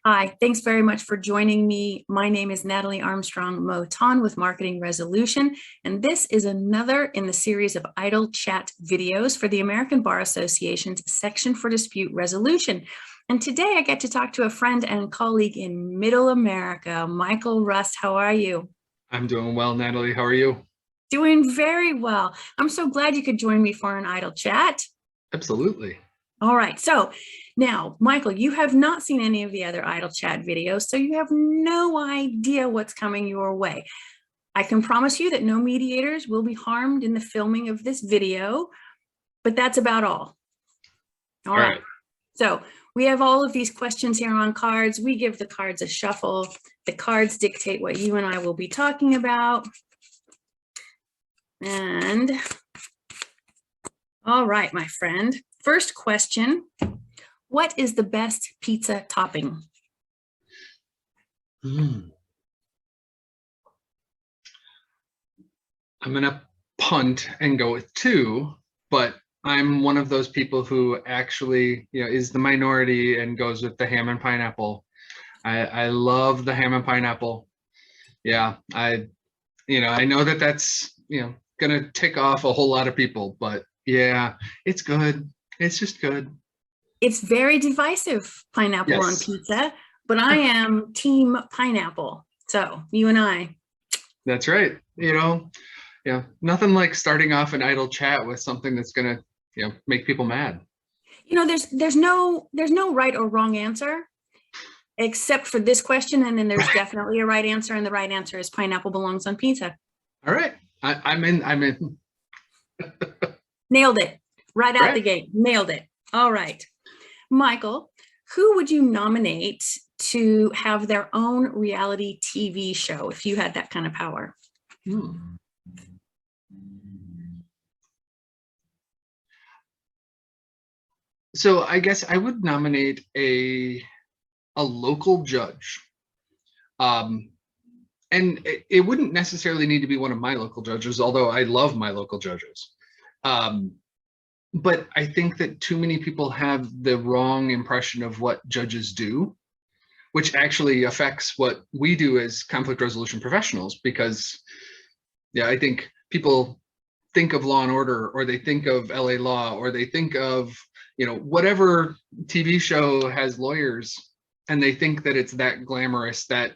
Hi, thanks very much for joining me. My name is Natalie Armstrong-Motin with Marketing Resolution, and this is another in the series of idle chat videos for the American Bar Association's Section for Dispute Resolution. And today I get to talk to a friend and colleague in Middle America, Michael Rust. How are you? I'm doing well, Natalie. How are you? Doing very well. I'm so glad you could join me for an idle chat. Absolutely. All right, so now, Michael, you have not seen any of the other idle chat videos, so you have no idea what's coming your way. I can promise you that no mediators will be harmed in the filming of this video, but that's about all. All right. So we have all of these questions here on cards. We give the cards a shuffle. The cards dictate what you and I will be talking about. And all right, my friend. First question, what is the best pizza topping? I'm going to punt and go with two, but I'm one of those people who actually, is the minority and goes with the ham and pineapple. I love the ham and pineapple. Yeah, I know that that's, going to tick off a whole lot of people, but yeah, it's good. It's just good. It's very divisive, pineapple on pizza, but I am team pineapple. So you and I. That's right. Nothing like starting off an idle chat with something that's going to, make people mad. There's no right or wrong answer except for this question. And then there's definitely a right answer. And the right answer is pineapple belongs on pizza. All right. I'm in. Nailed it. Right out the gate. Nailed it. All right. Michael, who would you nominate to have their own reality TV show if you had that kind of power? So I guess I would nominate a local judge. And it wouldn't necessarily need to be one of my local judges, although I love my local judges. But I think that too many people have the wrong impression of what judges do, which actually affects what we do as conflict resolution professionals, because I think people think of Law and Order, or they think of LA Law, or they think of, whatever TV show has lawyers, and they think that it's that glamorous, that,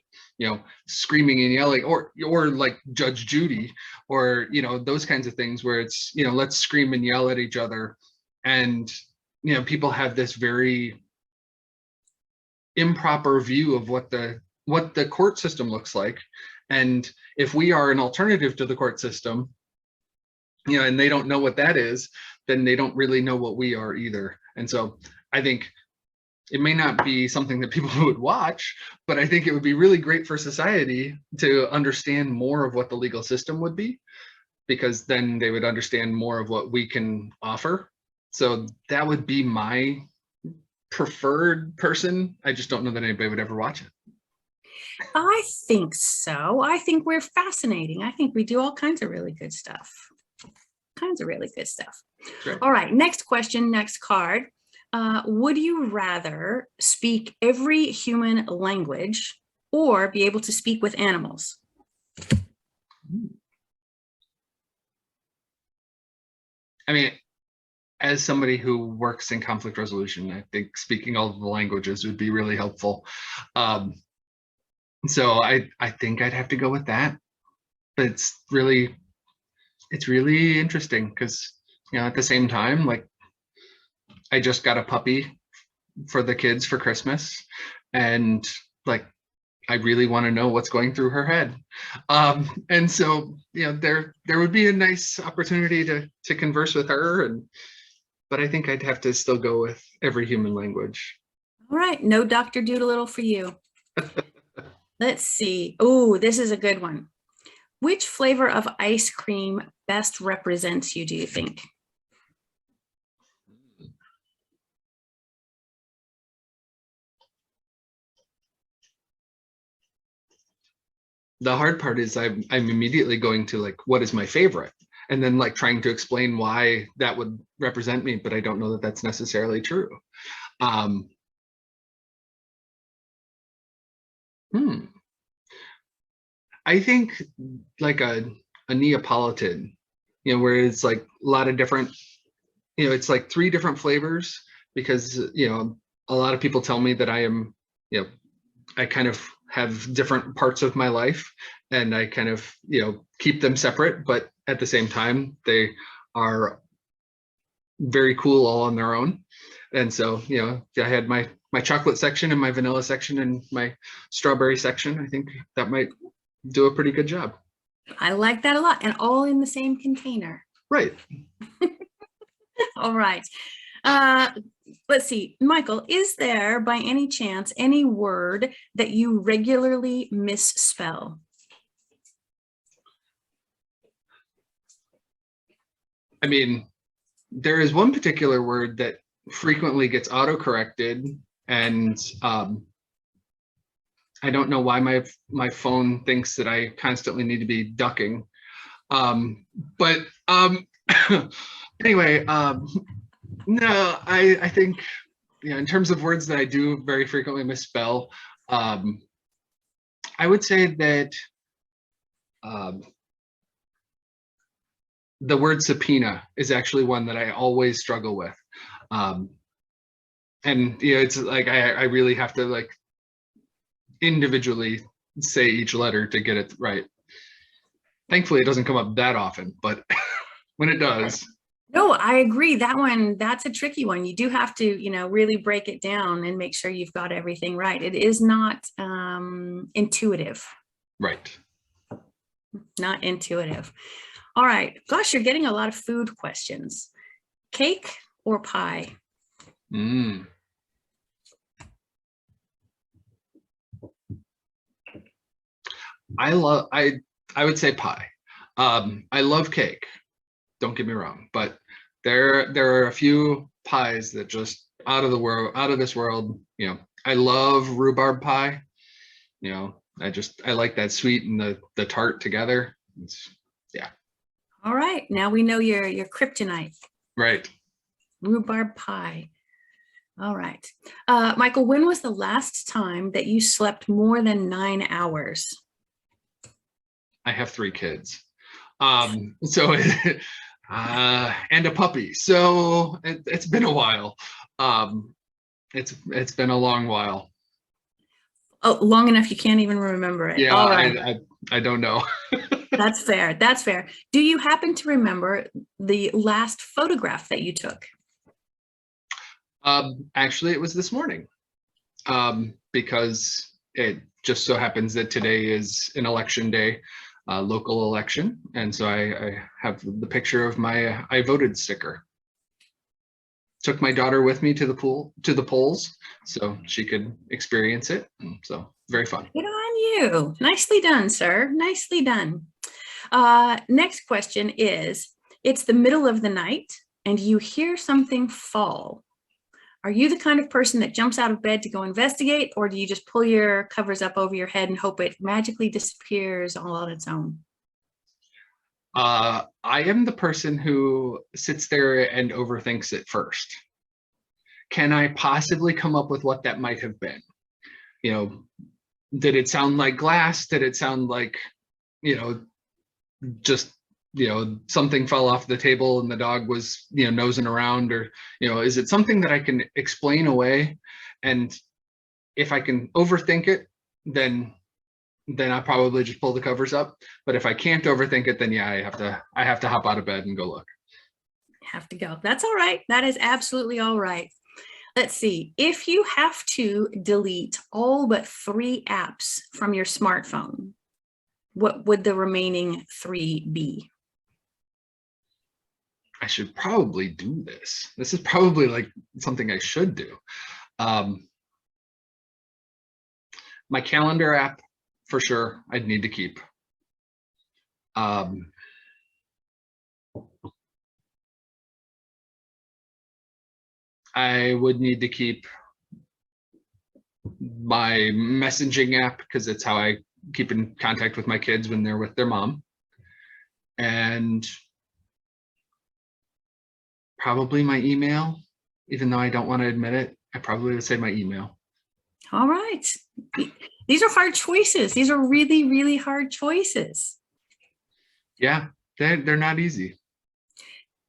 screaming and yelling, or like Judge Judy, or, those kinds of things where it's, let's scream and yell at each other. And, people have this very improper view of what the court system looks like. And if we are an alternative to the court system, and they don't know what that is, then they don't really know what we are either. And so I think it may not be something that people would watch, but I think it would be really great for society to understand more of what the legal system would be, because then they would understand more of what we can offer. So that would be my preferred person. I just don't know that anybody would ever watch it. I think so. I think we're fascinating. I think we do all kinds of really good stuff. Sure. All right, next question, next card. Would you rather speak every human language or be able to speak with animals? I mean, as somebody who works in conflict resolution, I think speaking all of the languages would be really helpful. So I think I'd have to go with that. But it's really interesting because, at the same time, like, I just got a puppy for the kids for Christmas, and like, I really want to know what's going through her head. And so, there would be a nice opportunity to converse with her, but I think I'd have to still go with every human language. All right, no Dr. Doolittle for you. Let's see. Oh, this is a good one. Which flavor of ice cream best represents you, do you think? The hard part is I'm immediately going to, like, what is my favorite? And then, like, trying to explain why that would represent me, but I don't know that that's necessarily true. Hmm. I think like a Neapolitan, where it's like a lot of different, it's like 3 different flavors because, a lot of people tell me that I am, I kind of have different parts of my life and I kind of, keep them separate, but at the same time, they are very cool all on their own. And so, I had my chocolate section and my vanilla section and my strawberry section. I think that might do a pretty good job. I like that a lot, and all in the same container. Right. All right. Let's see, Michael, is there by any chance any word that you regularly misspell? I mean, there is one particular word that frequently gets auto-corrected, and I don't know why my phone thinks that I constantly need to be ducking. But anyway, no, I think, in terms of words that I do very frequently misspell, I would say that the word subpoena is actually one that I always struggle with. And it's like I really have to like individually say each letter to get it right. Thankfully, it doesn't come up that often, but when it does. No, I agree. That one, that's a tricky one. You do have to, really break it down and make sure you've got everything right. It is not intuitive. Right. Not intuitive. All right. Gosh, you're getting a lot of food questions. Cake or pie? I would say pie. I love cake. Don't get me wrong, but there are a few pies that just out of this world. I love rhubarb pie. I like that sweet and the tart together. Yeah. All right. Now we know your kryptonite. Right. Rhubarb pie. All right. Michael, when was the last time that you slept more than 9 hours? I have 3 kids. So and a puppy. So it's been a while. It's been a long while. Oh, long enough you can't even remember it. Yeah, all right. I don't know. That's fair. That's fair. Do you happen to remember the last photograph that you took? Actually, it was this morning, because it just so happens that today is an election day, local election, and so I have the picture of my I voted sticker. Took my daughter with me to the polls, so she could experience it. So very fun. Good on you. Nicely done, sir. Nicely done. Next question is, it's the middle of the night and you hear something fall. Are you the kind of person that jumps out of bed to go investigate, or do you just pull your covers up over your head and hope it magically disappears all on its own? I am the person who sits there and overthinks it first. Can I possibly come up with what that might have been? Did it sound like glass? Did it sound like, just, something fell off the table and the dog was, nosing around? Or, is it something that I can explain away? And if I can overthink it, then I probably just pull the covers up. But if I can't overthink it, then yeah, I have to hop out of bed and go look. Have to go. That's all right. That is absolutely all right. Let's see. If you have to delete all but 3 apps from your smartphone, what would the remaining 3 be? I should probably do this. This is probably like something I should do. My calendar app, for sure, I'd need to keep. I would need to keep my messaging app because it's how I keep in contact with my kids when they're with their mom. And probably my email, even though I don't want to admit it, I probably would say my email. All right. These are hard choices. These are really, really hard choices. Yeah, they're not easy.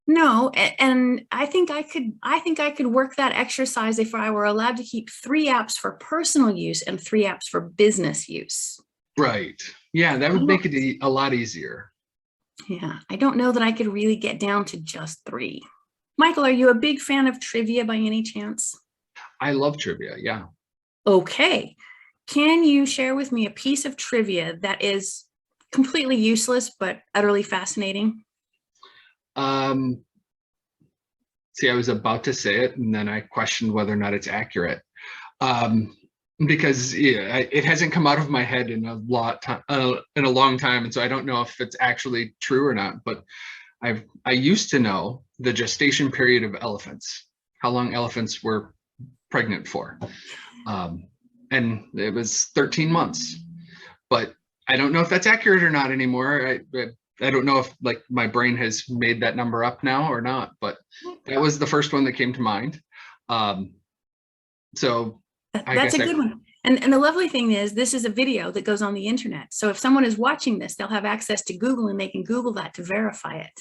No, and I think I could work that exercise if I were allowed to keep 3 apps for personal use and 3 apps for business use. Right. Yeah, that would make it a lot easier. Yeah, I don't know that I could really get down to just 3. Michael, are you a big fan of trivia by any chance? I love trivia. Yeah. Okay. Can you share with me a piece of trivia that is completely useless but utterly fascinating? Um, See, I was about to say it, and then I questioned whether or not it's accurate. Um, because yeah, it hasn't come out of my head in a long time, and so I don't know if it's actually true or not. But I used to know the gestation period of elephants, how long elephants were pregnant for, and it was 13 months. But I don't know if that's accurate or not anymore. I don't know if like my brain has made that number up now or not, but that was the first one that came to mind. Um, so I That's guess a good one. And the lovely thing is this is a video that goes on the internet. So if someone is watching this, they'll have access to Google and they can Google that to verify it.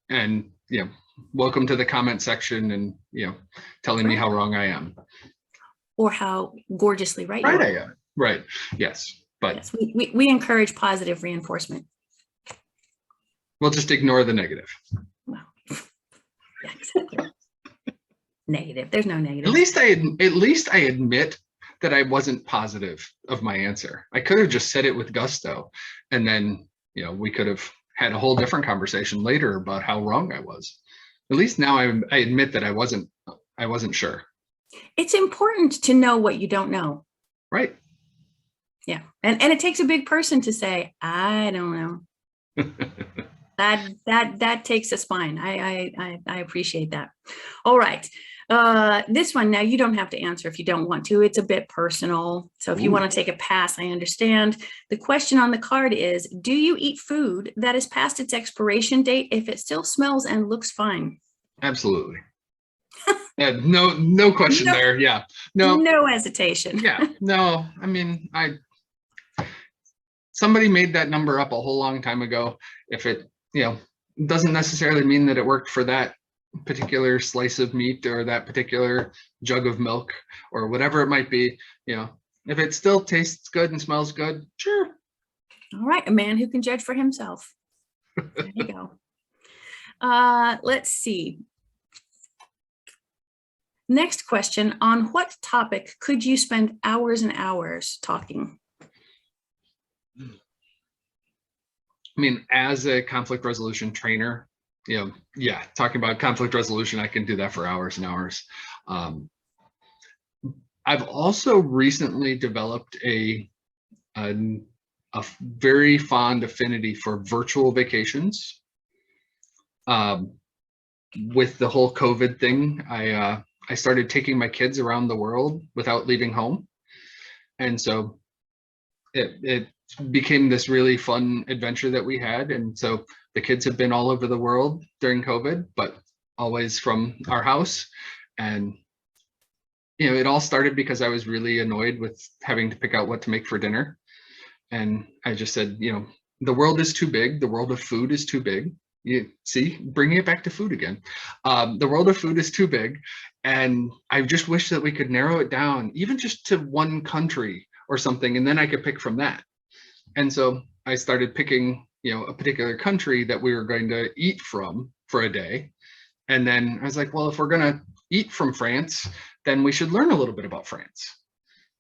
and welcome to the comment section and telling me how wrong I am. Or how gorgeously right you Right, are. I am. Right. Yes. But yes, we encourage positive reinforcement. We'll just ignore the negative. Well, yeah, exactly. Negative. There's no negative. At least I admit that I wasn't positive of my answer. I could have just said it with gusto, and then we could have had a whole different conversation later about how wrong I was. At least now I admit that I wasn't sure. It's important to know what you don't know. Right. Yeah. And it takes a big person to say, I don't know. that takes a spine. I appreciate that. All right. This one, now you don't have to answer if you don't want to. It's a bit personal. So if you want to take a pass, I understand. The question on the card is, do you eat food that is past its expiration date if it still smells and looks fine? Absolutely. No question there. Yeah. No hesitation. Yeah. No, I mean, somebody made that number up a whole long time ago. If it, doesn't necessarily mean that it worked for that particular slice of meat or that particular jug of milk or whatever it might be. If it still tastes good and smells good, sure. All right, a man who can judge for himself. There you go. Let's see. Next question, on what topic could you spend hours and hours talking? I mean, as a conflict resolution trainer, talking about conflict resolution, I can do that for hours and hours. I've also recently developed a very fond affinity for virtual vacations. With the whole COVID thing, I started taking my kids around the world without leaving home. And so it became this really fun adventure that we had. And so the kids have been all over the world during COVID, but always from our house. And, it all started because I was really annoyed with having to pick out what to make for dinner. And I just said, the world is too big. The world of food is too big. You see, bringing it back to food again. The world of food is too big. And I just wish that we could narrow it down, even just to one country or something, and then I could pick from that. And so I started picking, a particular country that we were going to eat from for a day. And then I was like, well, if we're going to eat from France, then we should learn a little bit about France.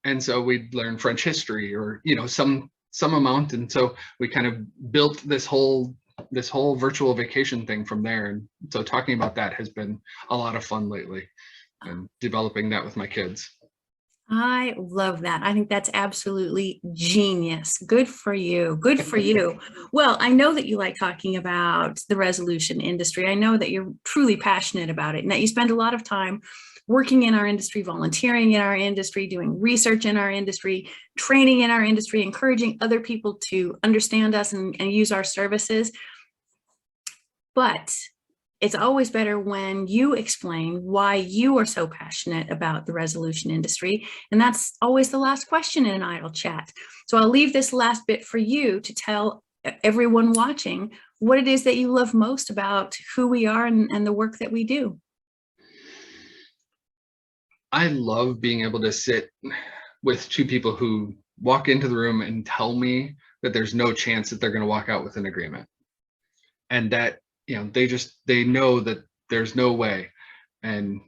And so we'd learn French history or, some amount. And so we kind of built this whole virtual vacation thing from there. And so talking about that has been a lot of fun lately and developing that with my kids. I love that. I think that's absolutely genius. Good for you. Good for you. Well, I know that you like talking about the resolution industry. I know that you're truly passionate about it and that you spend a lot of time working in our industry, volunteering in our industry, doing research in our industry, training in our industry, encouraging other people to understand us and use our services. But it's always better when you explain why you are so passionate about the resolution industry. And that's always the last question in an idle chat. So I'll leave this last bit for you to tell everyone watching what it is that you love most about who we are and the work that we do. I love being able to sit with two people who walk into the room and tell me that there's no chance that they're going to walk out with an agreement. And that, they know that there's no way. And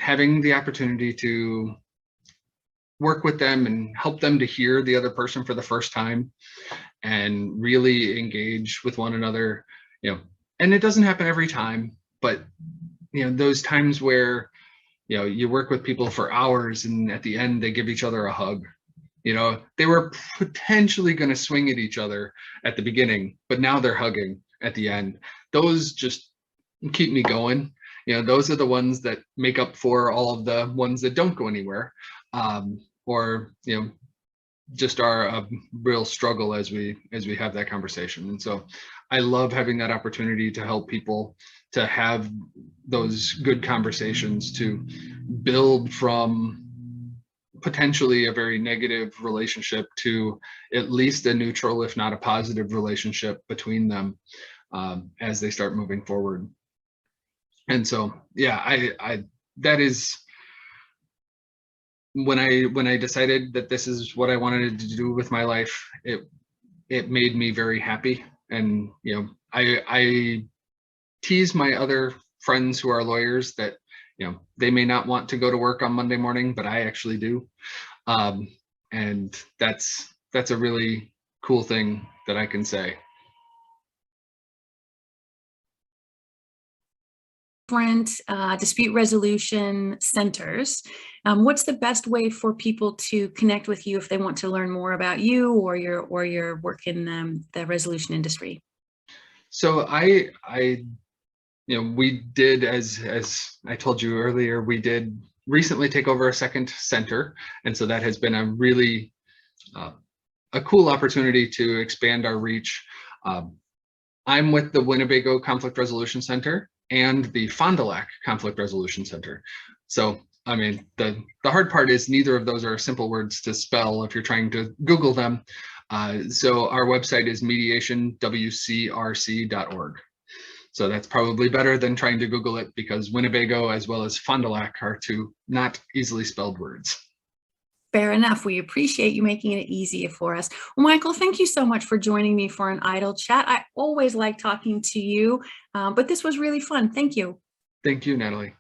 having the opportunity to work with them and help them to hear the other person for the first time and really engage with one another, and it doesn't happen every time, but those times where you work with people for hours and at the end they give each other a hug. They were potentially going to swing at each other at the beginning, but now they're hugging at the end. Those just keep me going. Those are the ones that make up for all of the ones that don't go anywhere, or just are a real struggle as we have that conversation. And so I love having that opportunity to help people to have those good conversations, to build from potentially a very negative relationship to at least a neutral, if not a positive relationship between them, as they start moving forward. And so, yeah, I that is when I decided that this is what I wanted to do with my life, it made me very happy. And I tease my other friends who are lawyers that they may not want to go to work on Monday morning, but I actually do. And that's a really cool thing that I can say. Different dispute resolution centers. What's the best way for people to connect with you if they want to learn more about you or your work in the resolution industry? So we did, as I told you earlier, we did recently take over a second center. And so that has been a really a cool opportunity to expand our reach. I'm with the Winnebago Conflict Resolution Center and the Fond du Lac Conflict Resolution Center. So, I mean, the hard part is neither of those are simple words to spell if you're trying to Google them. So our website is mediationwcrc.org. So that's probably better than trying to Google it, because Winnebago as well as Fond du Lac are two not easily spelled words. Fair enough. We appreciate you making it easier for us. Well, Michael, thank you so much for joining me for an idle chat. I always like talking to you, but this was really fun. Thank you. Thank you, Natalie.